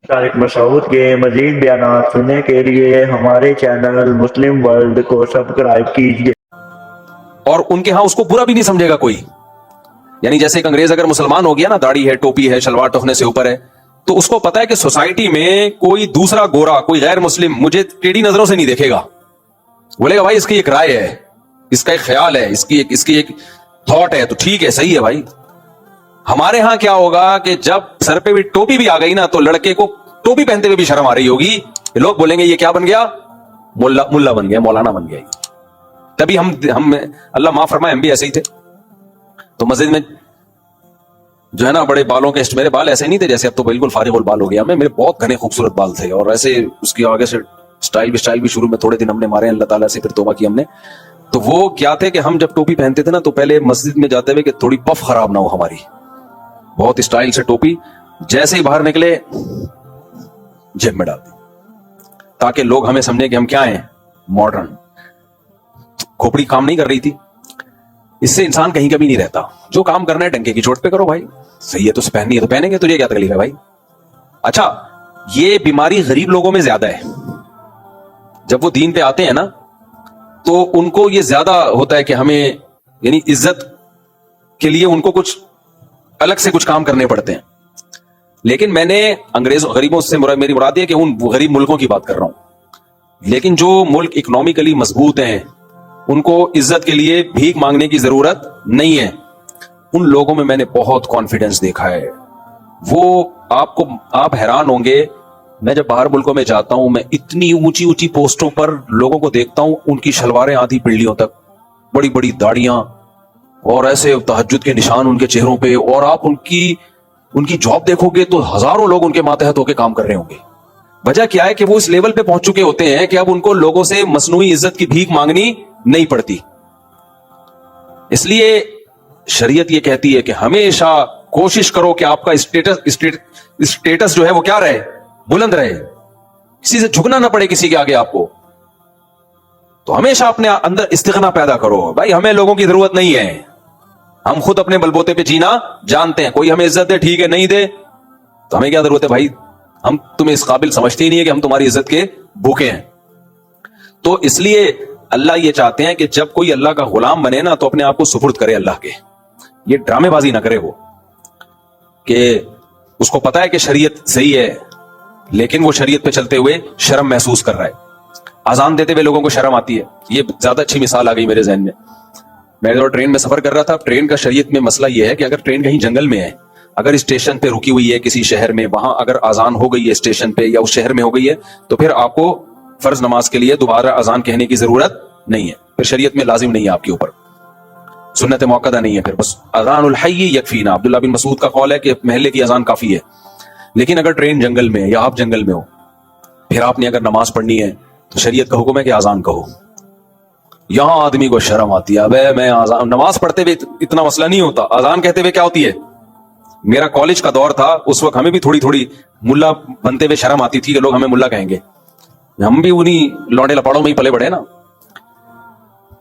طارق مسعود کے مزید بیانات سننے کے لیے ہمارے چینل مسلم ورلڈ کو سبسکرائب کیجیے۔ اور ان کے ہاں اس کو برا بھی نہیں سمجھے گا کوئی. یعنی جیسے ایک انگریز اگر مسلمان ہو گیا نا، داڑھی ہے، ٹوپی ہے، شلوار ٹخنے سے اوپر ہے، تو اس کو پتا ہے کہ سوسائٹی میں کوئی دوسرا گورا، کوئی غیر مسلم مجھے ٹیڑھی نظروں سے نہیں دیکھے گا. بولے گا بھائی اس کی ایک رائے ہے، اس کا ایک خیال ہے، اس کی ایک تھاٹ ہے، تو ٹھیک ہے، صحیح ہے بھائی. ہمارے ہاں کیا ہوگا کہ جب سر پہ بھی ٹوپی بھی آ گئی نا، تو لڑکے کو ٹوپی پہنتے ہوئے بھی شرم آ رہی ہوگی. لوگ بولیں گے یہ کیا بن گیا؟ ملا بن گیا، مولانا بن گیا. تبھی ہم اللہ معاف فرمائے، ہم بھی ایسے ہی تھے. تو مسجد میں جو ہے نا بڑے بالوں کے، میرے بال ایسے نہیں تھے جیسے اب تو بالکل فارغ البال ہو گیا. میرے بہت گھنے خوبصورت بال تھے، اور ایسے اس کی آگے سے اسٹائل بھی شروع میں تھوڑے دن ہم نے مارے، اللہ تعالیٰ سے پھر توبہ کی ہم نے. تو وہ کیا تھے کہ ہم جب ٹوپی پہنتے تھے نا، تو پہلے مسجد میں جاتے ہوئے کہ تھوڑی پف خراب نہ ہو ہماری، بہت اسٹائل سے ٹوپی، جیسے ہی باہر نکلے جیب میں ڈال دی، تاکہ لوگ ہمیں سمجھیں کہ ہم کیا ہیں، ماڈرن. کھوپڑی کام نہیں کر رہی تھی. اس سے انسان کہیں کبھی نہیں رہتا. جو کام کرنا ہے ڈنکے کی چوٹ پہ کرو بھائی. صحیح ہے تو پہننی ہے تو پہنیں گے، تجھے کیا تکلیف ہے بھائی. اچھا، یہ بیماری غریب لوگوں میں زیادہ ہے. جب وہ دین پہ آتے ہیں نا، تو ان کو یہ زیادہ ہوتا ہے کہ ہمیں، یعنی عزت کے لیے ان کو کچھ الگ سے کچھ کام کرنے پڑتے ہیں. لیکن میں نے غریبوں سے میری مراد ہے کہ ان غریب ملکوں کی بات کر رہا ہوں. لیکن جو ملک اکنامکلی مضبوط ہیں، ان کو عزت کے لیے بھیک مانگنے کی ضرورت نہیں ہے. ان لوگوں میں نے بہت کانفیڈنس دیکھا ہے. وہ آپ حیران ہوں گے. میں جب باہر ملکوں میں جاتا ہوں، میں اتنی اونچی اونچی پوسٹوں پر لوگوں کو دیکھتا ہوں، ان کی شلواریں آدھی پنڈلیوں تک، بڑی بڑی داڑیاں، اور ایسے تہجد کے نشان ان کے چہروں پہ. اور آپ ان کی جاب دیکھو گے تو ہزاروں لوگ ان کے ماتحت ہو کے کام کر رہے ہوں گے. وجہ کیا ہے کہ وہ اس لیول پہ پہنچ چکے ہوتے ہیں کہ اب ان کو لوگوں سے مصنوعی عزت کی بھیک مانگنی نہیں پڑتی. اس لیے شریعت یہ کہتی ہے کہ ہمیشہ کوشش کرو کہ آپ کا اسٹیٹس جو ہے وہ کیا رہے، بلند رہے. کسی سے جھکنا نہ پڑے کسی کے آگے آپ کو. تو ہمیشہ اپنے اندر استغنا پیدا کرو. بھائی ہمیں لوگوں کی ضرورت نہیں ہے، ہم خود اپنے بلبوتے پہ جینا جانتے ہیں. کوئی ہمیں عزت دے ٹھیک ہے، نہیں دے تو ہمیں کیا ضرورت ہے بھائی. ہم تمہیں اس قابل سمجھتے ہی نہیں ہے کہ ہم تمہاری عزت کے بھوکے ہیں. تو اس لیے اللہ یہ چاہتے ہیں کہ جب کوئی اللہ کا غلام بنے نا، تو اپنے آپ کو سپرد کرے اللہ کے. یہ ڈرامے بازی نہ کرے، وہ کہ اس کو پتا ہے کہ شریعت صحیح ہے، لیکن وہ شریعت پہ چلتے ہوئے شرم محسوس کر رہا ہے. اذان دیتے ہوئے لوگوں کو شرم آتی ہے. یہ زیادہ اچھی مثال آ گئی میرے ذہن میں. میں جو ٹرین میں سفر کر رہا تھا، ٹرین کا شریعت میں مسئلہ یہ ہے کہ اگر ٹرین کہیں جنگل میں ہے، اگر اسٹیشن پہ رکی ہوئی ہے کسی شہر میں، وہاں اگر اذان ہو گئی ہے اسٹیشن پہ یا اس شہر میں ہو گئی ہے، تو پھر آپ کو فرض نماز کے لیے دوبارہ اذان کہنے کی ضرورت نہیں ہے. پھر شریعت میں لازم نہیں ہے آپ کے اوپر، سنت موقدہ نہیں ہے. پھر بس اذان الحی یکفینا، عبداللہ بن مسعود کا قول ہے کہ محلے کی اذان کافی ہے. لیکن اگر ٹرین جنگل میں یا آپ جنگل میں ہو، پھر آپ نے اگر نماز پڑھنی ہے تو شریعت کا حکم ہے کہ اذان کہو. یہاں آدمی کو شرم آتی ہے. ابے میں نماز پڑھتے ہوئے اتنا مسئلہ نہیں ہوتا، اذان کہتے ہوئے کیا ہوتی ہے. میرا کالج کا دور تھا، اس وقت ہمیں بھی تھوڑی تھوڑی ملا بنتے ہوئے شرم آتی تھی کہ لوگ ہمیں ملا کہیں گے. ہم بھی انہی لوڈے لپاڑوں میں ہی پلے بڑھے نا.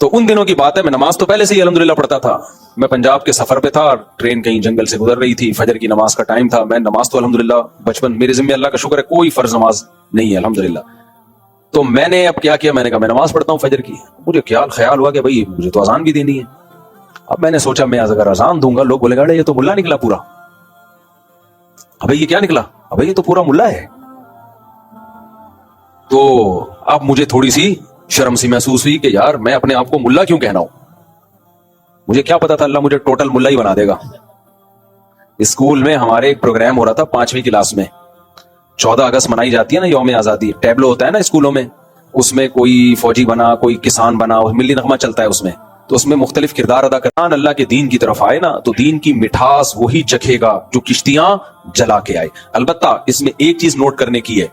تو ان دنوں کی بات ہے، میں نماز تو پہلے سے ہی الحمدللہ پڑھتا تھا. میں پنجاب کے سفر پہ تھا، ٹرین کہیں جنگل سے گزر رہی تھی، فجر کی نماز کا ٹائم تھا. میں نماز تو الحمدللہ بچپن میرے ذمہ، اللہ کا شکر ہے، کوئی فرض نماز نہیں ہے الحمدللہ. تو میں نے اب کیا کیا، میں نے کہا میں نماز پڑھتا ہوں فجر کی. مجھے خیال ہوا کہ بھائی مجھے تو اذان بھی دینی ہے. اب میں نے سوچا میں اگر اذان دوں گا، لوگ بولے گا یہ تو ملا نکلا پورا. ابھی یہ کیا نکلا، ابھی یہ تو پورا ملا ہے. تو اب مجھے تھوڑی سی شرم سی محسوس ہوئی کہ یار میں اپنے آپ کو ملا کیوں کہنا ہوں. مجھے کیا پتا تھا اللہ مجھے ٹوٹل ملا ہی بنا دے گا. اسکول میں ہمارے ایک پروگرام ہو رہا تھا 5ویں کلاس میں. 14 اگست منائی جاتی ہے نا، یوم آزادی. ٹیبلو ہوتا ہے نا اسکولوں میں، اس میں کوئی فوجی بنا، کوئی کسان بنا، ملی نغمہ چلتا ہے اس میں. تو اس میں مختلف کردار ادا کرنا. اللہ کے دین کی طرف آئے نا، تو دین کی مٹھاس وہی چکھے گا جو کشتیاں جلا کے آئے. البتہ اس میں ایک چیز نوٹ کرنے کی ہے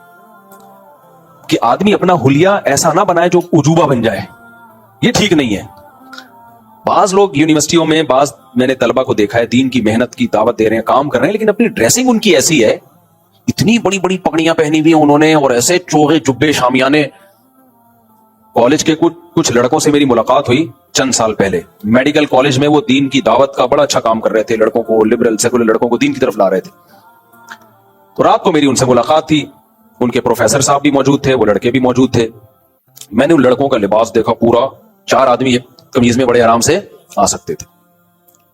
کہ آدمی اپنا حلیہ ایسا نہ بنائے جو عجوبہ بن جائے. یہ ٹھیک نہیں ہے. بعض لوگ یونیورسٹیوں میں، بعض میں نے طلبہ کو دیکھا ہے، دین کی محنت کی دعوت دے رہے ہیں، کام کر رہے ہیں، لیکن اپنی ڈریسنگ ان کی ایسی ہے، اتنی بڑی بڑی پگڑیاں پہنی ہوئی انہوں نے، اور ایسے چوغے جبے شامیانے. کالج کے کچھ لڑکوں سے میری ملاقات ہوئی چند سال پہلے میڈیکل کالج میں. وہ دین کی دعوت کا بڑا اچھا کام کر رہے تھے، لڑکوں کو، لبرل سیکولر لڑکوں کو دین کی طرف لا رہے تھے. تو رات کو میری ان سے ملاقات تھی, ان کے پروفیسر صاحب بھی موجود تھے, وہ لڑکے بھی موجود تھے. میں نے ان لڑکوں کا لباس دیکھا, پورا 4 آدمی ایک قمیض میں بڑے آرام سے آ سکتے تھے.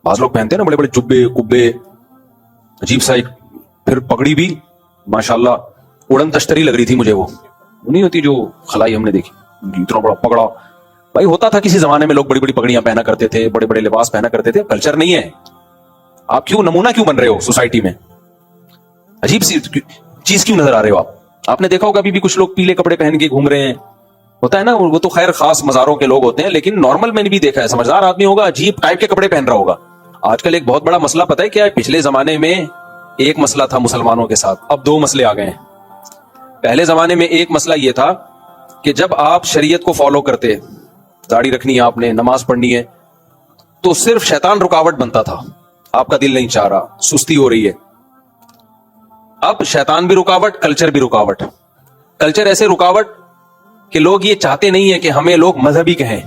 بعض لوگ پہنتے ہیں نا بڑے بڑے جبے کبے, عجیب سا ایک, پھر پگڑی بھی ماشاءاللہ اڑن تشتری لگ رہی تھی مجھے. وہ نہیں ہوتی جو خلائی ہم نے دیکھی, اتنا بڑا پگڑا. بھائی ہوتا تھا کسی زمانے میں لوگ بڑی بڑی پگڑیاں پہنا کرتے تھے, بڑے بڑے لباس پہنا کرتے تھے. کلچر نہیں ہے. آپ کیوں نمونہ کیوں بن رہے ہو سوسائٹی میں؟ عجیب سی چیز کیوں نظر آ رہے ہو آپ؟ آپ نے دیکھا ہوگا ابھی بھی کچھ لوگ پیلے کپڑے پہن کے گھوم رہے ہیں. ہوتا ہے نا, وہ تو خیر خاص مزاروں کے لوگ ہوتے ہیں, لیکن نارمل میں نے بھی دیکھا ہے, سمجھدار آدمی ہوگا عجیب ٹائپ کے کپڑے پہن رہا ہوگا. آج کل ایک بہت بڑا مسئلہ پتہ ہے کیا ہے؟ پچھلے زمانے میں ایک مسئلہ تھا مسلمانوں کے ساتھ, اب 2 مسئلے آ گئے ہیں. پہلے زمانے میں ایک مسئلہ یہ تھا کہ جب آپ شریعت کو فالو کرتے, داڑھی رکھنی ہے آپ نے, نماز پڑھنی ہے, تو صرف شیطان رکاوٹ بنتا تھا. آپ کا دل نہیں چاہ رہا, سستی ہو رہی ہے. اب شیطان بھی رکاوٹ, کلچر بھی رکاوٹ. کلچر ایسے رکاوٹ کہ لوگ یہ چاہتے نہیں ہے کہ ہمیں لوگ مذہبی کہیں.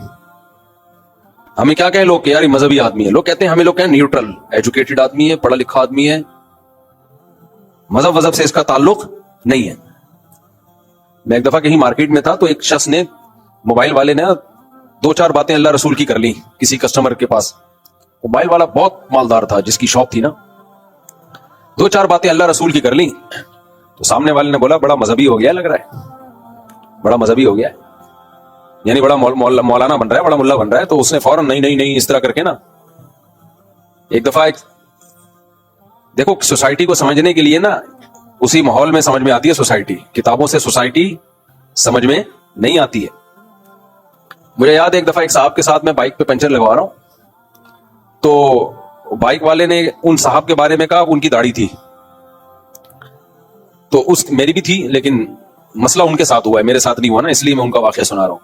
ہمیں کیا کہیں لوگ کہ یار یہ مذہبی آدمی ہے. لوگ کہتے ہیں ہمیں لوگ کہیں نیوٹرل, ایجوکیٹڈ آدمی ہے, پڑھا لکھا آدمی ہے, مذہب سے اس کا تعلق نہیں ہے. میں ایک دفعہ کہیں مارکیٹ میں تھا تو ایک شخص نے, موبائل والے نے 2-4 باتیں اللہ رسول کی کر لی کسی کسٹمر کے پاس. موبائل والا بہت مالدار تھا, جس کی شاپ تھی نا, 2-4 باتیں اللہ رسول کی کر لی. تو سامنے والے نے بولا بڑا مذہبی ہو گیا لگ رہا ہے, بڑا مذہبی ہو گیا ہے, یعنی بڑا مولانا بن رہا ہے, بڑا ملا بن رہا ہے. تو اس نے فوراً نہیں اس طرح کر کے نا, ایک دفعہ دیکھو سوسائٹی کو سمجھنے کے لیے نا اسی ماحول میں سمجھ میں آتی ہے سوسائٹی, کتابوں سے سوسائٹی سمجھ میں نہیں آتی ہے. مجھے یاد ہے ایک دفعہ ایک صاحب کے ساتھ میں بائک پہ پنچر لگوا رہا ہوں, تو بائک والے نے ان صاحب کے بارے میں کہا ان کی داڑھی تھی, تو میری بھی تھی, لیکن مسئلہ ان کے ساتھ ہوا ہے, میرے ساتھ نہیں ہوا نا, اس لیے میں ان کا واقعہ سنا رہا ہوں.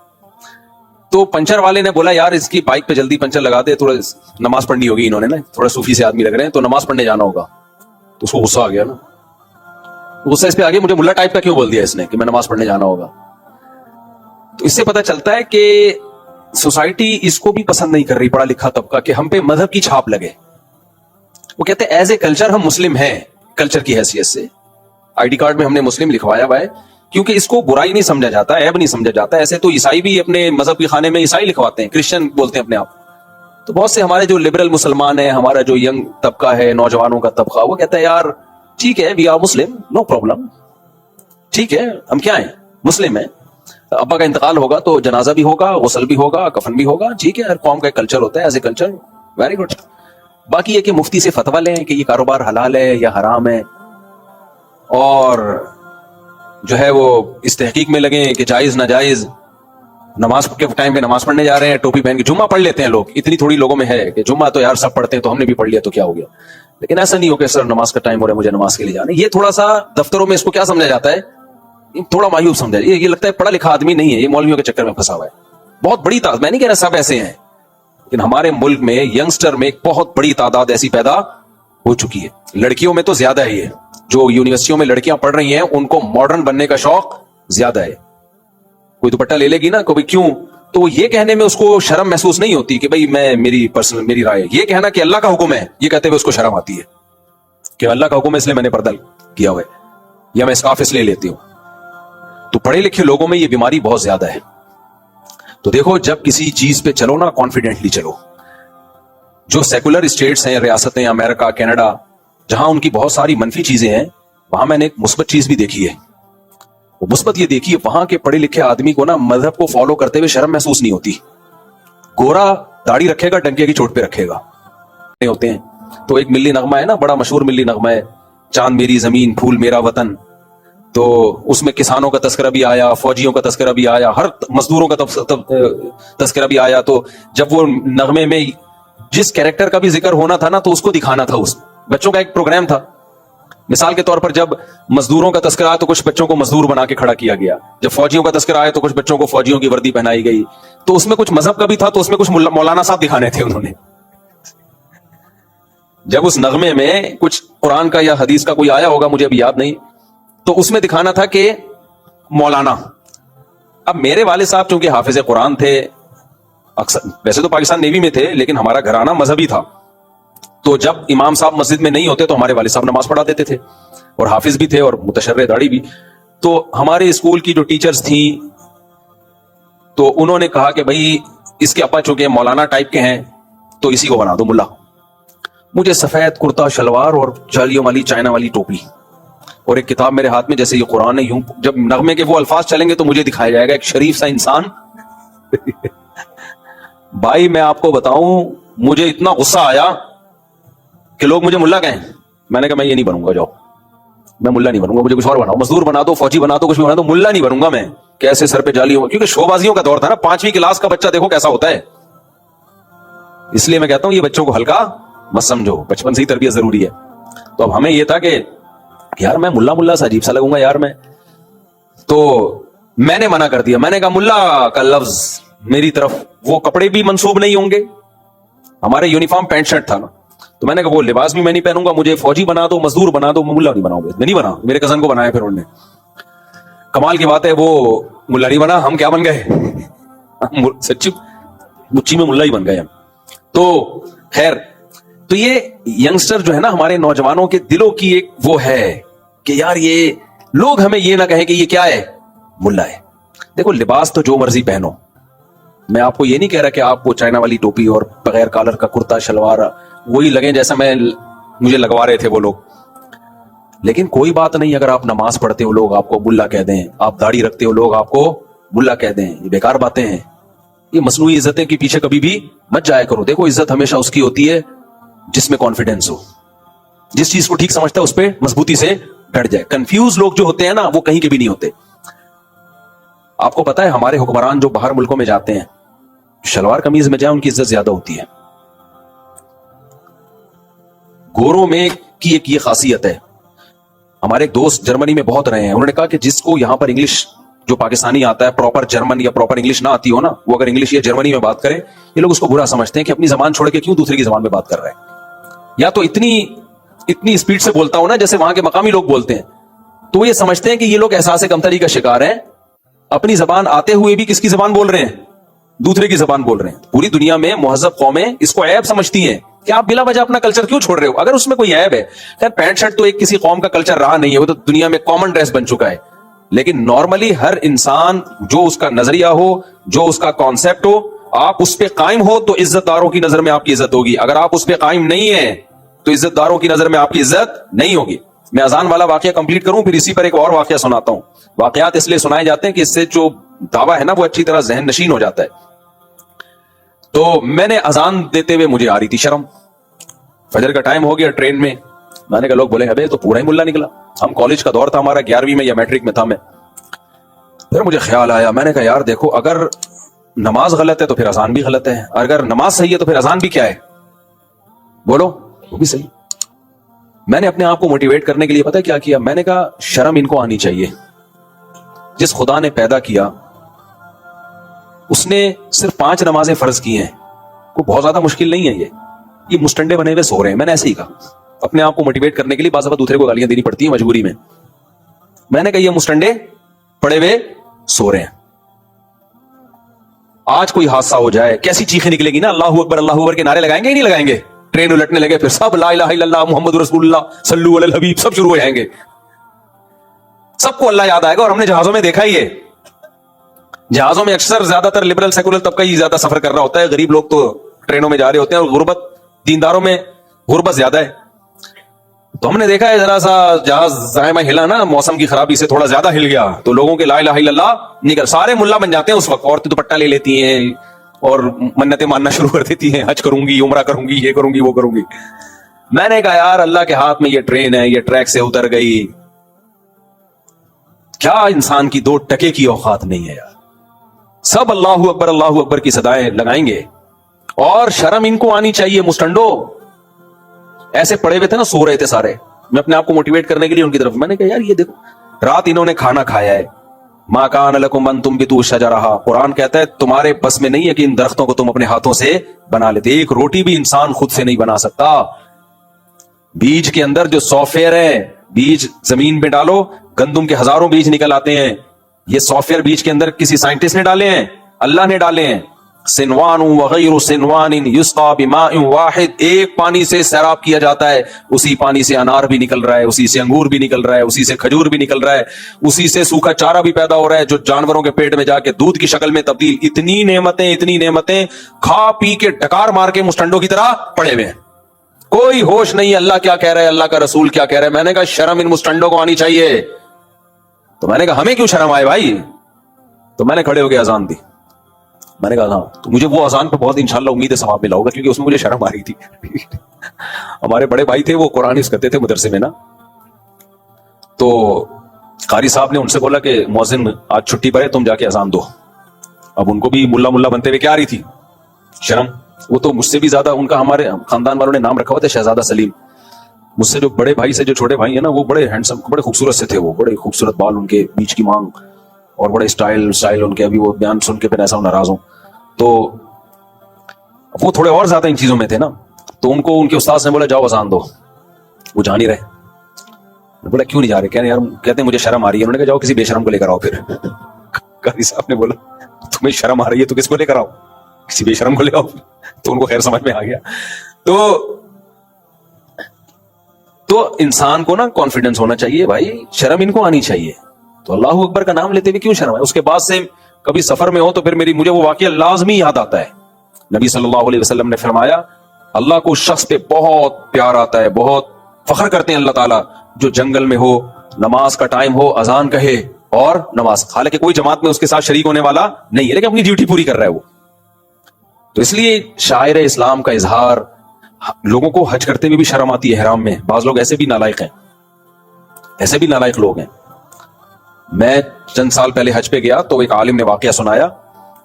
تو پنچر والے نے بولا یار اس کی بائک پہ جلدی پنچر لگا دے, تھوڑا نماز پڑھنی ہوگی, انہوں نے نا تھوڑا صوفی سے آدمی لگ رہے ہیں, تو نماز پڑھنے جانا ہوگا. تو اس کو غصہ آ گیا نا, غصہ اس پہ آگے مجھے ملا ٹائپ کا کیوں بول دیا اس نے کہ میں نماز پڑھنے جانا ہوگا. تو اس سے پتہ چلتا ہے کہ سوسائٹی اس کو بھی پسند نہیں کر رہی, پڑھا لکھا طبقہ, کہ ہم پہ مذہب کی چھاپ لگے. وہ کہتے ہیں ایز اے کلچر ہم مسلم ہیں, کلچر کی حیثیت سے آئی ڈی کارڈ میں ہم نے مسلم لکھوایا ہوا ہے, کیونکہ اس کو برائی نہیں سمجھا جاتا, عیب نہیں سمجھا جاتا. ایسے تو عیسائی بھی اپنے مذہب کے خانے میں عیسائی لکھواتے ہیں, کرسچن بولتے ہیں اپنے آپ. تو بہت سے ہمارے جو لبرل مسلمان ہیں, ہمارا جو ینگ طبقہ ہے, نوجوانوں کا طبقہ, وہ کہتا ہے یار ٹھیک ہے, we are Muslim, no problem, ٹھیک ہے, ہم کیا ہیں, مسلم ہیں. ابا کا انتقال ہوگا تو جنازہ بھی ہوگا, غسل بھی ہوگا, کفن بھی ہوگا, ٹھیک ہے, ہر قوم کا ایک کلچر ہوتا ہے, as a culture very good. باقی یہ کہ مفتی سے فتویٰ لیں کہ یہ کاروبار حلال ہے یا حرام ہے, اور جو ہے وہ اس تحقیق میں لگیں کہ جائز ناجائز. نماز کے ٹائم پہ نماز پڑھنے جا رہے ہیں, ٹوپی پہن کے, جمعہ پڑھ لیتے ہیں لوگ, اتنی تھوڑی لوگوں میں ہے کہ جمعہ تو یار سب پڑھتے ہیں تو ہم نے بھی پڑھ لیا تو کیا ہو گیا. لیکن ایسا نہیں ہو کہ سر نماز کا ٹائم ہو رہا ہے مجھے نماز کے لیے جانا. یہ تھوڑا سا دفتروں میں اس کو کیا سمجھا جاتا ہے, تھوڑا مایوب سمجھا, یہ لگتا ہے پڑھا لکھا آدمی نہیں ہے, یہ مولویوں کے چکر میں پھنسا ہوا ہے. بہت بڑی تعداد, میں نہیں کہہ رہا سب ایسے ہیں, لیکن ہمارے ملک میں ینگسٹر میں ایک بہت بڑی تعداد ایسی پیدا ہو چکی ہے. لڑکیوں میں تو زیادہ ہے, یہ جو یونیورسٹیوں میں لڑکیاں پڑھ رہی ہیں ان کو ماڈرن بننے کا شوق زیادہ ہے. کوئی دوپٹہ لے لے گی نا کوئی کیوں, تو وہ یہ کہنے میں اس کو شرم محسوس نہیں ہوتی کہ بھئی میں میری رائے, یہ کہنا کہ اللہ کا حکم ہے, یہ کہتے ہوئے اس کو شرم آتی ہے کہ اللہ کا حکم ہے اس لیے میں نے پردہ کیا ہوا ہے, یا میں اسکارف اس لیے لیتی ہوں. تو پڑھے لکھے لوگوں میں یہ بیماری بہت زیادہ ہے. تو دیکھو جب کسی چیز پہ چلو نا کانفیڈنٹلی چلو. جو سیکولر اسٹیٹس ہیں, ریاستیں, امریکہ, کینیڈا, جہاں ان کی بہت ساری منفی چیزیں ہیں, وہاں میں نے ایک مثبت چیز بھی دیکھی ہے. وہ مثبت یہ دیکھی ہے, وہاں کے پڑھے لکھے آدمی کو نا مذہب کو فالو کرتے ہوئے شرم محسوس نہیں ہوتی. گورا داڑھی رکھے گا, ڈنکے کی چوٹ پہ رکھے گا, ہوتے ہیں. تو ایک ملی نغمہ ہے نا, بڑا مشہور ملی نغمہ ہے, چاند میری زمین پھول میرا وطن. تو اس میں کسانوں کا تذکرہ بھی آیا, فوجیوں کا تذکرہ بھی آیا, ہر مزدوروں کا تذکرہ بھی آیا. تو جب وہ نغمے میں جس کیریکٹر کا بھی ذکر ہونا تھا نا تو اس کو دکھانا تھا. اس بچوں کا ایک پروگرام تھا, مثال کے طور پر جب مزدوروں کا تذکرہ آیا تو کچھ بچوں کو مزدور بنا کے کھڑا کیا گیا, جب فوجیوں کا تذکرہ آیا تو کچھ بچوں کو فوجیوں کی وردی پہنائی گئی. تو اس میں کچھ مذہب کا بھی تھا, تو اس میں کچھ مولانا صاحب دکھانے تھے انہوں نے. جب اس نغمے میں کچھ قرآن کا یا حدیث کا کوئی آیا ہوگا, مجھے ابھی یاد نہیں, تو اس میں دکھانا تھا کہ مولانا. اب میرے والد صاحب چونکہ حافظ قرآن تھے, اکثر ویسے تو پاکستان نیوی میں تھے لیکن ہمارا گھرانہ مذہبی تھا, تو جب امام صاحب مسجد میں نہیں ہوتے تو ہمارے والد صاحب نماز پڑھا دیتے تھے. اور حافظ بھی تھے اور متشرع داڑھی بھی. تو ہمارے اسکول کی جو ٹیچرز تھیں تو انہوں نے کہا کہ بھائی اس کے ابا چونکہ مولانا ٹائپ کے ہیں تو اسی کو بنا دو ملا. مجھے سفید کرتا شلوار اور جالیوں والی چائنا والی ٹوپی اور ایک کتاب میرے ہاتھ میں, جیسے یہ قرآن ہے, یوں جب نغمے کے وہ الفاظ چلیں گے تو مجھے دکھایا جائے گا ایک شریف سا انسان. بھائی میں آپ کو بتاؤں, مجھے اتنا غصہ آیا کہ لوگ مجھے ملا کہیں. میں نے کہا میں یہ نہیں بنوں گا, جاؤ میں ملا نہیں بنوں گا, مجھے کچھ اور بناؤ, مزدور بنا دو, فوجی بنا دو, کچھ بھی بنا دو, ملا نہیں بنوں گا میں. کیسے سر پہ جالی ہو, کیونکہ شو بازیوں کا دور تھا نا, 5ویں کلاس کا بچہ دیکھو کیسا ہوتا ہے. اس لیے میں کہتا ہوں یہ بچوں کو ہلکا مت سمجھو, بچپن سے ہی تربیت ضروری ہے. تو اب ہمیں یہ تھا کہ یار میں ملا سا عجیب سا لگوں گا یار میں, تو میں نے منع کر دیا. میں نے کہا ملا کا لفظ میری طرف, وہ کپڑے بھی منسوب نہیں ہوں گے, ہمارے یونیفارم پینٹ شرٹ تھا نا, تو میں نے کہا وہ لباس بھی میں نہیں پہنوں گا, مجھے فوجی بنا دو, مزدور بنا دو, ملا نہیں بناؤں گا. میں نہیں بنا, میرے کزن کو بنایا پھر انہوں نے. کمال کی بات ہے وہ ملا نہیں بنا, ہم کیا بن گئے, سچی مچی میں ملا ہی بن گئے ہم. تو خیر, تو یہ ینگسٹر جو ہے نا ہمارے نوجوانوں کے دلوں کی ایک وہ ہے کہ یار یہ لوگ ہمیں یہ نہ کہیں کہ یہ کیا ہے, ملا ہے. دیکھو لباس تو جو مرضی پہنو, میں آپ کو یہ نہیں کہہ رہا کہ آپ کو چائنا والی ٹوپی اور بغیر کالر کا کرتا شلوار وہی لگیں جیسا مجھے لگوا رہے تھے وہ لوگ, لیکن کوئی بات نہیں اگر آپ نماز پڑھتے ہو لوگ آپ کو ملا کہہ دیں, آپ داڑھی رکھتے ہو لوگ آپ کو ملا کہہ دیں, یہ بیکار باتیں ہیں. یہ مصنوعی عزتیں کے پیچھے کبھی بھی مت جایا کرو. دیکھو عزت ہمیشہ اس کی ہوتی ہے جس میں کانفیڈنس ہو, جس چیز کو ٹھیک سمجھتا ہے اس پہ مضبوطی سے ڈٹ جائے. کنفیوز لوگ جو ہوتے ہیں نا وہ کہیں کے بھی نہیں ہوتے. آپ کو پتا ہے ہمارے حکمران جو باہر ملکوں میں جاتے ہیں شلوار قمیض میں جائیں ان کی عزت زیادہ ہوتی ہے. گوروں میں کی ایک یہ خاصیت ہے, ہمارے ایک دوست جرمنی میں بہت رہے ہیں, انہوں نے کہا کہ جس کو یہاں پر انگلش جو پاکستانی آتا ہے پراپر جرمن یا پراپر انگلش نہ آتی ہو نا, وہ اگر انگلش یا جرمنی میں بات کرے یہ لوگ اس کو برا سمجھتے ہیں کہ اپنی زبان چھوڑ کے کیوں دوسرے کی زبان میں بات کر رہے ہیں, یا تو اتنی اسپیڈ سے بولتا ہو نا جیسے وہاں کے مقامی لوگ بولتے ہیں, تو وہ یہ سمجھتے ہیں کہ یہ لوگ احساس کمتری کا شکار ہیں, اپنی زبان آتے ہوئے بھی کس کی زبان بول رہے ہیں, دوسرے کی زبان بول رہے ہیں. پوری دنیا میں مہذب قومیں اس کو عیب سمجھتی ہیں کہ آپ بلا وجہ اپنا کلچر کیوں چھوڑ رہے ہو, اگر اس میں کوئی عیب ہے. خیر پینٹ شرٹ تو ایک کسی قوم کا کلچر رہا نہیں ہے, وہ تو دنیا میں کامن ڈریس بن چکا ہے, لیکن نارملی ہر انسان جو اس کا نظریہ ہو, جو اس کا کانسیپٹ ہو, آپ اس پہ قائم ہو تو عزت داروں کی نظر میں آپ کی عزت ہوگی. اگر آپ اس پہ قائم نہیں ہیں تو عزت داروں کی نظر میں آپ کی عزت نہیں ہوگی. میں اذان والا واقعہ کمپلیٹ کروں پھر اسی پر ایک اور واقعہ سناتا ہوں. واقعات اس لیے سنائے جاتے ہیں کہ اس سے جو دعویٰ ہے نا وہ اچھی طرح ذہن نشین ہو جاتا ہے. تو میں نے اذان دیتے ہوئے مجھے آ رہی تھی شرم, فجر کا ٹائم ہو گیا ٹرین میں, میں نے کہا لوگ بولے ابے تو پورا ہی ملا نکلا. ہم کالج کا دور تھا ہمارا, 11ویں میں یا میٹرک میں تھا میں. پھر مجھے خیال آیا, میں نے کہا یار دیکھو اگر نماز غلط ہے تو پھر اذان بھی غلط ہے, اگر نماز صحیح ہے تو پھر اذان بھی کیا ہے, بولو وہ بھی صحیح. میں نے اپنے آپ کو موٹیویٹ کرنے کے لیے پتہ کیا کیا, میں نے کہا شرم ان کو آنی چاہیے. جس خدا نے پیدا کیا اس نے صرف 5 نمازیں فرض کی ہیں, کوئی بہت زیادہ مشکل نہیں ہے. یہ مسٹنڈے بنے ہوئے سو رہے ہیں. میں نے ایسے ہی کہا اپنے آپ کو موٹیویٹ کرنے کے لیے, بعض دفعہ دوسرے کو گالیاں دینی پڑتی ہیں مجبوری میں. میں نے کہا یہ مسٹنڈے پڑے ہوئے سو رہے ہیں, آج کوئی حادثہ ہو جائے کیسی چیخیں نکلے گی نا, اللہ اکبر کے نعرے لگائیں گے ہی نہیں لگائیں گے, ٹرین الٹنے لگے پھر سب لا الہ الا اللہ محمد رسول اللہ صلو علی الحبیب سب شروع ہو جائیں گے, سب کو اللہ یاد آئے گا. اور ہم نے جہازوں میں دیکھا ہی ہے, جہازوں میں اکثر زیادہ تر لبرل سیکولر طبقہ ہی زیادہ سفر کر رہا ہوتا ہے, غریب لوگ تو ٹرینوں میں جا رہے ہوتے ہیں, اور غربت دینداروں میں غربت زیادہ ہے. تو ہم نے دیکھا ہے ذرا سا جہاز زائمہ ہلا نا, موسم کی خرابی سے تھوڑا زیادہ ہل گیا تو لوگوں کے لا الہ الا اللہ نکل, سارے ملا بن جاتے ہیں اس وقت. عورتیں دوپٹہ لے لیتی ہیں اور منتیں ماننا شروع کر دیتی ہیں, حج کروں گی, عمرہ کروں گی, یہ کروں گی, وہ کروں گی. میں نے کہا یار اللہ کے ہاتھ میں یہ ٹرین ہے, یہ ٹریک سے اتر گئی, کیا انسان کی 2 ٹکے کی اوقات نہیں ہے یار. سب اللہ اکبر کی صدائیں لگائیں گے, اور شرم ان کو آنی چاہیے. مسٹنڈو ایسے پڑے ہوئے تھے نا, سو رہے تھے سارے. میں اپنے آپ کو موٹیویٹ کرنے کے لیے ان کی طرف, میں نے کہا یار یہ دیکھو رات انہوں نے کھانا کھایا ہے, ما کان لکم ان تنبتوا شجرہا, قرآن کہتا ہے تمہارے بس میں نہیں ہے کہ ان درختوں کو تم اپنے ہاتھوں سے بنا لیتے. ایک روٹی بھی انسان خود سے نہیں بنا سکتا. بیج کے اندر جو سافٹ ویئر ہے, بیج زمین میں ڈالو, گندم کے ہزاروں بیج نکل آتے ہیں. یہ سافٹ ویئر بیج کے اندر کسی سائنٹسٹ نے ڈالے ہیں, اللہ نے ڈالے ہیں. سنوان وغیر سنوان یسقا بماء واحد, ایک پانی سے سیراب کیا جاتا ہے, اسی پانی سے انار بھی نکل رہا ہے, اسی سے انگور بھی نکل رہا ہے, اسی سے کھجور بھی نکل رہا ہے, اسی سے سوکھا چارہ بھی پیدا ہو رہا ہے جو جانوروں کے پیٹ میں جا کے دودھ کی شکل میں تبدیل. اتنی نعمتیں کھا پی کے ڈکار مار کے مسٹنڈوں کی طرح پڑے ہوئے ہیں, کوئی ہوش نہیں. اللہ کیا کہہ رہا ہے, اللہ کا رسول کیا کہہ رہا ہے. میں نے کہا شرم ان مسٹنڈوں کو آنی چاہیے. تو میں نے کہا ہمیں کیوں شرم آئے بھائی؟ تو میں نے کھڑے ہو کے اذان دی. میں نے کہا ہاں, تو مجھے وہ اذان پہ بہت انشاءاللہ امید ہے ثواب ملا ہوگا, کیونکہ اس میں مجھے شرم آ رہی تھی. ہمارے بڑے بھائی تھے, وہ قرآن حفظ کرتے تھے مدرسے میں نا, تو قاری صاحب نے ان سے بولا کہ مؤذن آج چھٹی پر ہے, تم جا کے اذان دو. اب ان کو بھی ملا بنتے ہوئے کیا آ رہی تھی, شرم. وہ تو مجھ سے بھی زیادہ, ان کا ہمارے خاندان والوں نے نام رکھا ہوا تھا شہزادہ سلیم. مجھ سے جو بڑے بھائی سے جو چھوٹے بھائی ہیں نا, وہ بڑے ہینڈسم, بڑے خوبصورت سے تھے. وہ بڑے خوبصورت بال ان کے, بیچ کی مانگ, اور بڑے اسٹائل ان کے. ابھی وہ بیان سن کے پھر ایسا ناراض ہوں. تو وہ تھوڑے اور زیادہ ان چیزوں میں تھے نا, تو ان کو ان کے استاد نے بولا جاؤ اذان دو. وہ جا نہیں رہے. بولا کیوں نہیں جا رہے؟ کہتے ہیں مجھے شرم آ رہی ہے. انہوں نے کہا جاؤ کسی بے شرم کو لے کر آؤ. پھر قاضی صاحب نے بولا تمہیں شرم آ رہی ہے تو کس کو لے کر آؤ؟ کسی بے شرم کو لے آؤ. تو ان کو خیر سمجھ میں آ گیا. تو انسان کو نا کانفیڈنس ہونا چاہیے بھائی, شرم ان کو آنی چاہیے. تو اللہ اکبر کا نام لیتے ہوئے کیوں شرم ہے؟ اس کے بعد سے کبھی سفر میں ہو تو پھر مجھے وہ واقعہ لازمی یاد آتا ہے. نبی صلی اللہ علیہ وسلم نے فرمایا اللہ کو شخص پہ بہت پیار آتا ہے, بہت فخر کرتے ہیں اللہ تعالیٰ, جو جنگل میں ہو, نماز کا ٹائم ہو, اذان کہے اور نماز, حالانکہ کوئی جماعت میں اس کے ساتھ شریک ہونے والا نہیں ہے, لیکن اپنی ڈیوٹی پوری کر رہا ہے وہ. تو اس لیے شاعر اسلام کا اظہار. لوگوں کو حج کرتے ہوئے بھی شرم آتی ہے احرام میں. بعض لوگ ایسے بھی نالائق ہیں, ایسے بھی نالائق لوگ ہیں. میں چند سال پہلے حج پہ گیا تو ایک عالم نے واقعہ سنایا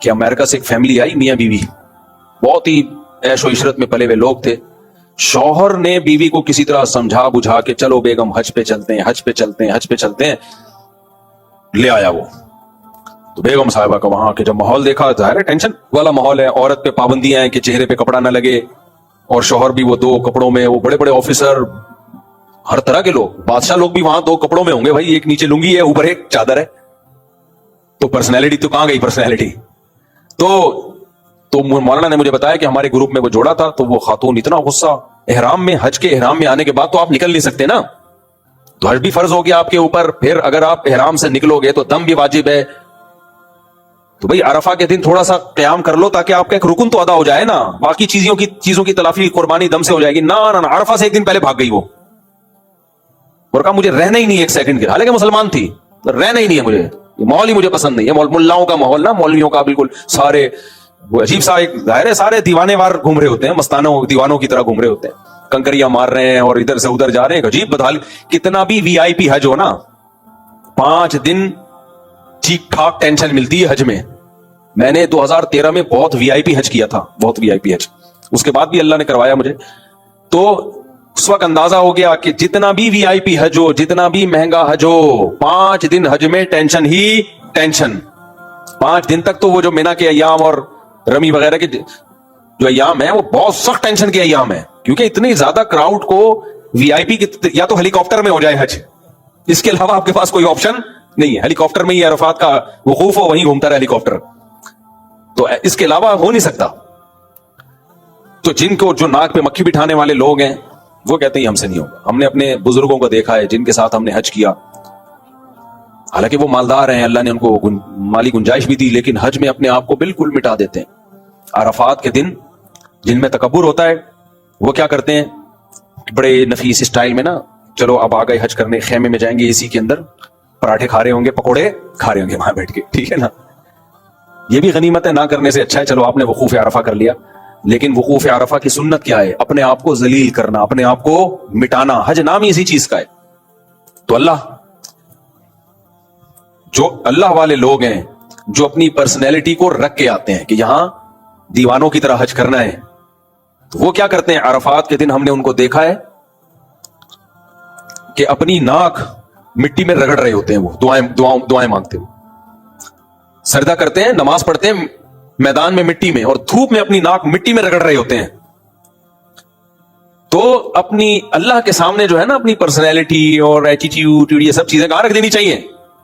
کہ امریکہ سے ایک فیملی آئی, میاں بیوی, بہت ہی عیش و عشرت میں پلے ہوئے لوگ تھے. شوہر نے بیوی کو کسی طرح سمجھا بجھا کے چلو بیگم حج پہ چلتے ہیں, حج پہ چلتے ہیں, حج پہ چلتے ہیں, لے آیا وہ. تو بیگم صاحبہ کا وہاں کے جب ماحول دیکھا, ظاہر ہے ٹینشن والا ماحول ہے, عورت پہ پابندیاں ہیں کہ چہرے پہ کپڑا نہ لگے, اور شوہر بھی وہ دو کپڑوں میں, وہ بڑے بڑے آفیسر, ہر طرح کے لوگ, بادشاہ لوگ بھی وہاں دو کپڑوں میں ہوں گے بھائی, ایک نیچے لنگی ہے اوپر ایک چادر ہے. تو پرسنالٹی تو کہاں گئی پرسنالٹی. تو مولانا نے مجھے بتایا کہ ہمارے گروپ میں وہ جوڑا تھا, تو وہ خاتون اتنا غصہ, احرام میں, حج کے احرام میں آنے کے بعد تو آپ نکل نہیں سکتے نا, تو حج بھی فرض ہو گیا آپ کے اوپر, پھر اگر آپ احرام سے نکلو گے تو دم بھی واجب ہے. تو بھئی عرفہ کے دن تھوڑا سا قیام کر لو تاکہ آپ کا ایک رکن تو ادا ہو جائے نا, باقی چیزوں کی تلافی قربانی دم سے ہو جائے گی. نہ عرفہ سے ایک دن پہلے بھاگ گئی وہ, اور کہا مجھے رہنا ہی نہیں ایک سیکنڈ کے, حالانکہ مسلمان تھی, رہنا ہی نہیں ہے مجھے, ماحول ہی مجھے پسند نہیں ہے, ملاؤں کا ماحول نا, مولویوں کا بالکل سارے وہ عجیب سا ایک ظاہر ہے, سارے دیوانے وار گھوم رہے ہوتے ہیں, مستانوں دیوانوں کی طرح گھوم رہے ہوتے ہیں, کنکریاں مار رہے ہیں اور ادھر سے ادھر جا رہے ہیں, عجیب بدحال. کتنا بھی وی آئی پی حج ہو نا, 5 دن ٹھیک ٹھاک ٹینشن ملتی ہے حج میں. میں نے 2013 میں بہت وی آئی پی حج کیا تھا, بہت وی آئی پی حج, اس کے بعد بھی اللہ نے کروایا مجھے. تو اس وقت اندازہ ہو گیا کہ جتنا بھی وی آئی پی حج ہو, جتنا بھی مہنگا حج ہو, 5 دن حج میں ٹینشن ہی ٹینشن. 5 دن تک تو وہ جو مینا کے ایام اور رمی وغیرہ کے جو ایام ہیں وہ بہت سخت ٹینشن کے ایام ہیں, کیونکہ اتنی زیادہ کراؤڈ کو وی آئی پی یا تو ہیلی کاپٹر میں ہو جائے حج, اس کے علاوہ آپ کے پاس کوئی آپشن نہیں ہے. ہیلی کاپٹر میں ہی عرفات کا وقوف ہو, وہیں گھومتا رہے ہیلی کاپٹر, تو اس کے علاوہ ہو نہیں سکتا. تو جن کو جو ناک پہ مکھی بٹھانے والے لوگ ہیں وہ کہتے ہیں ہم سے نہیں ہوگا. ہم نے اپنے بزرگوں کو دیکھا ہے جن کے ساتھ ہم نے حج کیا, حالانکہ وہ مالدار ہیں, اللہ نے ان کو مالی گنجائش بھی دی, لیکن حج میں اپنے آپ کو بالکل مٹا دیتے ہیں. عرفات کے دن جن میں تکبر ہوتا ہے وہ کیا کرتے ہیں, بڑے نفیس اسٹائل میں نا, چلو اب آ گئے حج کرنے, خیمے میں جائیں گے اسی کے اندر, پراٹھے کھا رہے ہوں گے, پکوڑے کھا رہے ہوں گے وہاں بیٹھ کے, ٹھیک ہے نا. یہ بھی غنیمت ہے, نہ کرنے سے اچھا ہے, چلو آپ نے وقوف عرفہ کر لیا. لیکن وقوف عرفہ کی سنت کیا ہے؟ اپنے آپ کو ذلیل کرنا, اپنے آپ کو مٹانا. حج نام ہی اسی چیز کا ہے. تو اللہ والے لوگ ہیں جو اپنی پرسنالٹی کو رکھ کے آتے ہیں کہ یہاں دیوانوں کی طرح حج کرنا ہے, تو وہ کیا کرتے ہیں عرفات کے دن؟ ہم نے ان کو دیکھا ہے کہ اپنی ناک مٹی میں رگڑ رہے ہوتے ہیں, وہ دعائیں مانگتے ہوئے سجدہ کرتے ہیں, نماز پڑھتے ہیں میدان میں مٹی میں, اور دھوپ میں اپنی ناک مٹی میں رگڑ رہے ہوتے ہیں. تو اپنی اللہ کے سامنے جو ہے نا اپنی پرسنالٹی اور ایٹیٹیوڈ یہ سب چیزیں کہاں رکھ دینی چاہیے؟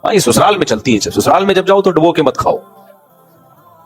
ہاں, یہ سسرال میں چلتی ہیں. سسرال میں جب جاؤ تو ڈبو کے مت کھاؤ,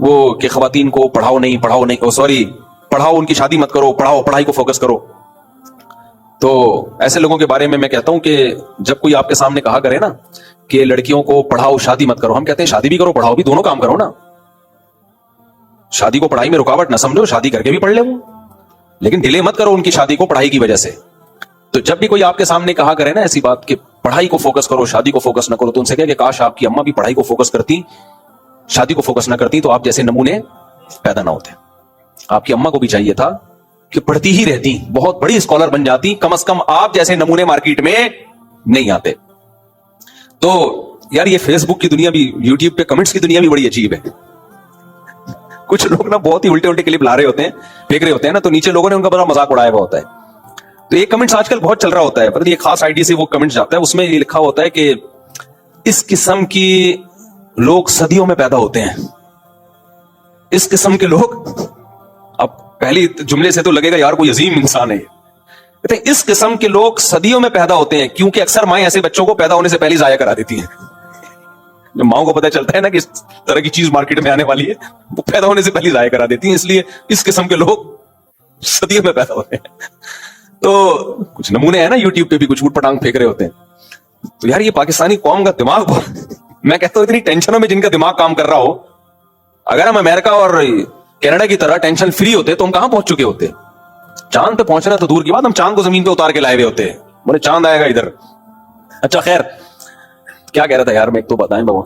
وہ کہ خواتین کو پڑھاؤ نہیں سوری پڑھاؤ ان کی شادی مت کرو, پڑھاؤ پڑھائی کو فوکس کرو. تو ایسے لوگوں کے بارے میں کہتا ہوں کہ جب کوئی آپ کے سامنے کہا کرے نا کہ لڑکیوں کو پڑھاؤ شادی مت کرو, ہم کہتے ہیں شادی بھی کرو پڑھاؤ بھی, دونوں کام کرو نا. شادی کو پڑھائی میں رکاوٹ نہ سمجھو, شادی کر کے بھی پڑھ لے وہ, لیکن ڈیلے مت کرو ان کی شادی کو پڑھائی کی وجہ سے. تو جب بھی کوئی آپ کے سامنے کہا کرے نا ایسی بات کہ پڑھائی کو فوکس کرو شادی کو فوکس نہ کرو, تو ان سے کہے کہ کاش آپ کی اماں بھی پڑھائی کو فوکس کرتی, شادی کو فوکس نہ کرتی, تو آپ جیسے نمونے پیدا نہ ہوتے. آپ کی اماں کو بھی چاہیے تھا کہ پڑھتی ہی رہتی, بہت بڑی اسکالر بن جاتی, کم از کم آپ جیسے نمونے مارکیٹ میں نہیں آتے. تو یار یہ فیس بک کی دنیا بھی, یوٹیوب پہ کمنٹس کی دنیا بھی بڑی عجیب ہے. کچھ لوگ نا بہت ہی الٹے کلپ لا رہے ہوتے ہیں, پھینک رہے ہوتے ہیں نا, تو نیچے لوگوں نے ان کا بڑا مذاق اڑایا ہوا ہوتا ہے. تو یہ کمنٹس آج کل بہت چل رہا ہوتا ہے, پتہ نہیں ایک خاص آئی ڈی سے وہ کمنٹس جاتا ہے, اس میں یہ لکھا ہوتا ہے کہ اس قسم کی لوگ صدیوں میں پیدا ہوتے ہیں. اس قسم کے لوگ, اب پہلی جملے سے تو لگے گا یار کوئی عظیم انسان ہے. کہتے ہیں اس قسم کے لوگ صدیوں میں پیدا ہوتے ہیں کیونکہ اکثر مائیں ایسے بچوں کو پیدا ہونے سے پہلے ضائع کرا دیتی ہیں. جب ماؤں کو پتہ چلتا ہے نا کہ اس طرح کی چیز مارکیٹ میں آنے والی ہے, وہ پیدا ہونے سے پہلے ضائع کرا دیتی ہیں. اس لیے اس قسم کے لوگ صدیوں میں پیدا ہوتے ہیں. تو کچھ نمونے ہیں نا یوٹیوب پہ بھی کچھ اٹ پٹانگ پھینک رہے ہوتے ہیں. تو یار یہ پاکستانی قوم کا دماغ, میں کہتا ہوں اتنی ٹینشنوں میں جن کا دماغ کام کر رہا ہو, اگر ہم امریکہ اور کینیڈا کی طرح ٹینشن فری ہوتے تو ہم کہاں پہنچ چکے ہوتے. چاند پہ پہنچنا تو دور کی بات, ہم چاند کو زمین پہ اتار کے لائے ہوئے ہوتے, بولے چاند آئے گا ادھر. اچھا خیر, کیا کہہ رہا تھا یار میں, ایک تو بتائیں بابا.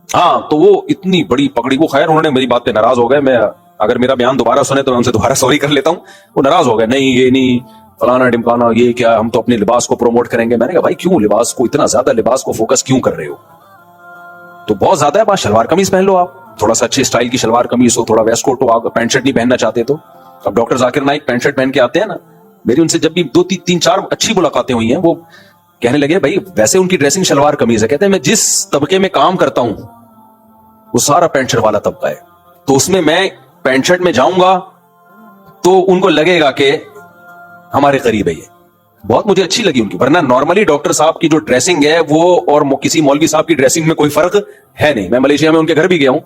ہاں تو وہ اتنی بڑی پکڑی, وہ خیر انہوں نے میری بات پہ ناراض ہو گئے. میں اگر میرا بیان دوبارہ سنے تو میں ان سے دوبارہ سوری کر لیتا ہوں. وہ ناراض ہو گئے, نہیں یہ نہیں فلانا ڈمکانا, یہ کیا ہم تو اپنے لباس کو پروموٹ کریں گے. میں نے کہا بھائی کیوں لباس کو اتنا زیادہ لباس کو فوکس کیوں کر رہے ہو؟ تو بہت زیادہ ہے, بس شلوار قمیض پہن لو آپ, تھوڑا سا اچھے اسٹائل کی شلوار قمیض ہو, تھوڑا ویسٹ کوٹ ہو. آپ پینٹ شرٹ نہیں پہننا چاہتے تو اب doctor Zakir Naik pant shirt پہن کے آتے ہیں نا, میری ان سے جب بھی 2-3-4 اچھی ملاقاتیں ہوئی ہیں, وہ کہنے لگے بھائی ویسے ان کی ڈریسنگ شلوار قمیض ہے. کہتے ہیں میں جس طبقے میں کام کرتا ہوں وہ سارا پینٹ شرٹ والا طبقہ ہے, تو اس میں پینٹ شرٹ میں جاؤں گا تو ان کو لگے گا کہ ہمارے قریب ہے. یہ بہت مجھے اچھی لگی ان کی, ورنہ نارملی ڈاکٹر صاحب کی جو ڈریسنگ ہے وہ اور کسی مولوی صاحب کی ڈریسنگ میں کوئی فرق ہے نہیں. میں ملیشیا میں ان کے گھر بھی گیا ہوں,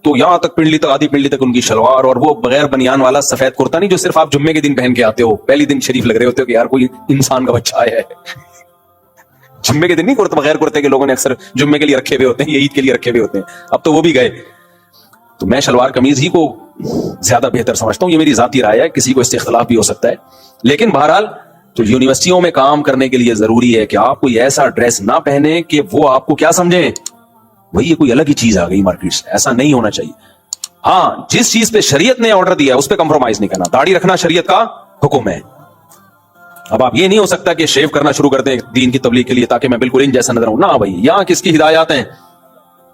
تو یہاں تک پنڈلی تک, آدھی پنڈلی تک ان کی شلوار, اور وہ بغیر بنیان والا سفید کرتا نہیں جو صرف آپ جمعے کے دن پہن کے آتے ہو, پہلی دن شریف لگ رہے ہوتے ہو کہ یار کوئی انسان کا بچہ آیا ہے. جمعے کے دن نہیں کرتے, بغیر کرتے کے لوگوں نے اکثر جمعے کے لیے رکھے ہوئے ہوتے ہیں, یہ عید کے لیے رکھے ہوئے ہوتے ہیں, اب تو وہ بھی گئے. تو میں شلوار قمیض ہی کو زیادہ بہتر سمجھتا ہوں, یہ میری ذاتی رائے ہے, کسی کو اس سے اختلاف بھی ہو سکتا ہے. لیکن بہرحال تو یونیورسٹیوں میں کام کرنے کے لیے ضروری ہے کہ آپ کوئی ایسا ڈریس نہ پہنے کہ وہ آپ کو کیا سمجھیں وہی یہ کوئی الگ ہی چیز آ گئی مارکیٹ سے. ایسا نہیں ہونا چاہیے. ہاں جس چیز پہ شریعت نے آرڈر دیا ہے اس پہ کمپرومائز نہیں کرنا. داڑھی رکھنا شریعت کا حکم ہے. اب آپ یہ نہیں ہو سکتا کہ شیو کرنا شروع کر دیں دین کی تبلیغ کے لیے تاکہ میں بالکل ان جیسا نظر ہوں. نہ بھائی, یہاں کس کی ہدایات ہیں؟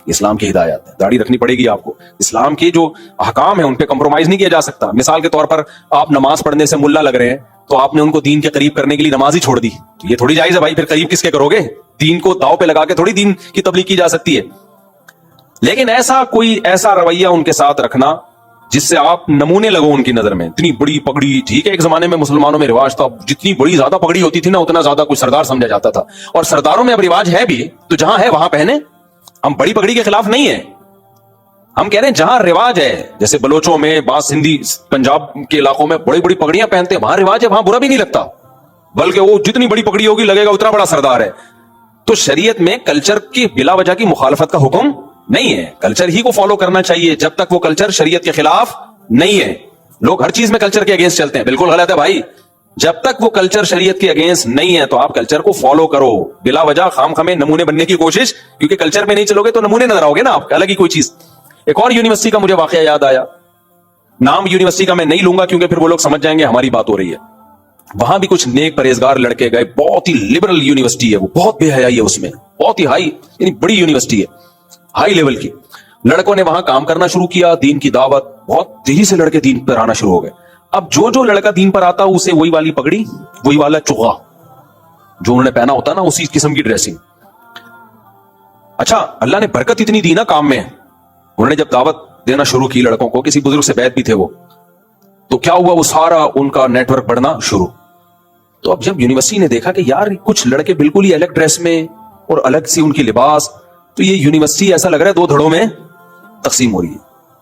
اسلام کی ہدایات ہے. داڑھی رکھنی پڑے گی آپ کو. اسلام کے جو احکام ہیں ان پہ کمپرومائز نہیں کیا جا سکتا. مثال کے طور پر آپ نماز پڑھنے سے ملا لگ رہے ہیں تو آپ نے ان کو دین کے قریب کرنے کے لیے نماز ہی چھوڑ دی, تو یہ تھوڑی جائز ہے بھائی. پھر قریب کس کے کرو گے؟ دین کو داؤ پہ لگا کے تھوڑی دین کی تبلیغ کی جا سکتی ہے. لیکن ایسا رویہ ان کے ساتھ رکھنا جس سے آپ نمونے لگو ان کی نظر میں. اتنی بڑی پگڑی, ٹھیک ہے ایک زمانے میں مسلمانوں میں رواج تھا, جتنی بڑی زیادہ پگڑی ہوتی تھی نا اتنا زیادہ کوئی سردار سمجھا جاتا تھا. اور سرداروں میں اب رواج ہے بھی, تو جہاں ہے وہاں پہنے. ہم بڑی پگڑی کے خلاف نہیں ہیں, ہم کہہ رہے ہیں جہاں رواج ہے, جیسے بلوچوں میں, بعض سندھی پنجاب کے علاقوں میں بڑی بڑی پگڑیاں پہنتے ہیں, وہاں رواج ہے, وہاں برا بھی نہیں لگتا, بلکہ وہ جتنی بڑی پگڑی ہوگی لگے گا اتنا بڑا سردار ہے. تو شریعت میں کلچر کی بلا وجہ کی مخالفت کا حکم نہیں ہے. کلچر ہی کو فالو کرنا چاہیے جب تک وہ کلچر شریعت کے خلاف نہیں ہے. لوگ ہر چیز میں کلچر کے اگینسٹ چلتے ہیں, بالکل غلط ہے بھائی. جب تک وہ کلچر شریعت کے اگینسٹ نہیں ہے تو آپ کلچر کو فالو کرو بلا وجہ خام خامے نمونے بننے کی کوشش, کیونکہ کلچر میں نہیں چلو گے تو نمونے نظر آؤ گے نا آپ, الگ ہی کوئی چیز. ایک اور یونیورسٹی کا مجھے واقعہ یاد آیا, نام یونیورسٹی کا میں نہیں لوں گا کیونکہ پھر وہ لوگ سمجھ جائیں گے ہماری بات ہو رہی ہے. وہاں بھی کچھ نیک پرہیزگار لڑکے گئے, بہت ہی لبرل یونیورسٹی ہے وہ, بہت بے حیائی ہے اس میں, بہت ہی ہائی, یعنی بڑی یونیورسٹی ہے, ہائی لیول کی. لڑکوں نے وہاں کام کرنا شروع کیا, دین کی دعوت, بہت تیزی سے لڑکے دین پر آنا شروع ہو گئے. اب جو لڑکا دین پر آتا اسے وہی والی پگڑی, وہی والا چغا جو انہوں نے پہنا ہوتا نا, اسی قسم کی ڈریسنگ. اچھا اللہ نے برکت اتنی دی نا کام میں, انہوں نے جب دعوت دینا شروع کی لڑکوں کو, کسی بزرگ سے بیعت بھی تھے وہ, تو کیا ہوا, وہ سارا ان کا نیٹ ورک بڑھنا شروع. تو اب جب یونیورسٹی نے دیکھا کہ یار کچھ لڑکے بالکل ہی الگ ڈریس میں اور الگ سی ان کی لباس, تو یہ یونیورسٹی ایسا لگ رہا ہے 2 دھڑوں میں تقسیم ہو رہی ہے.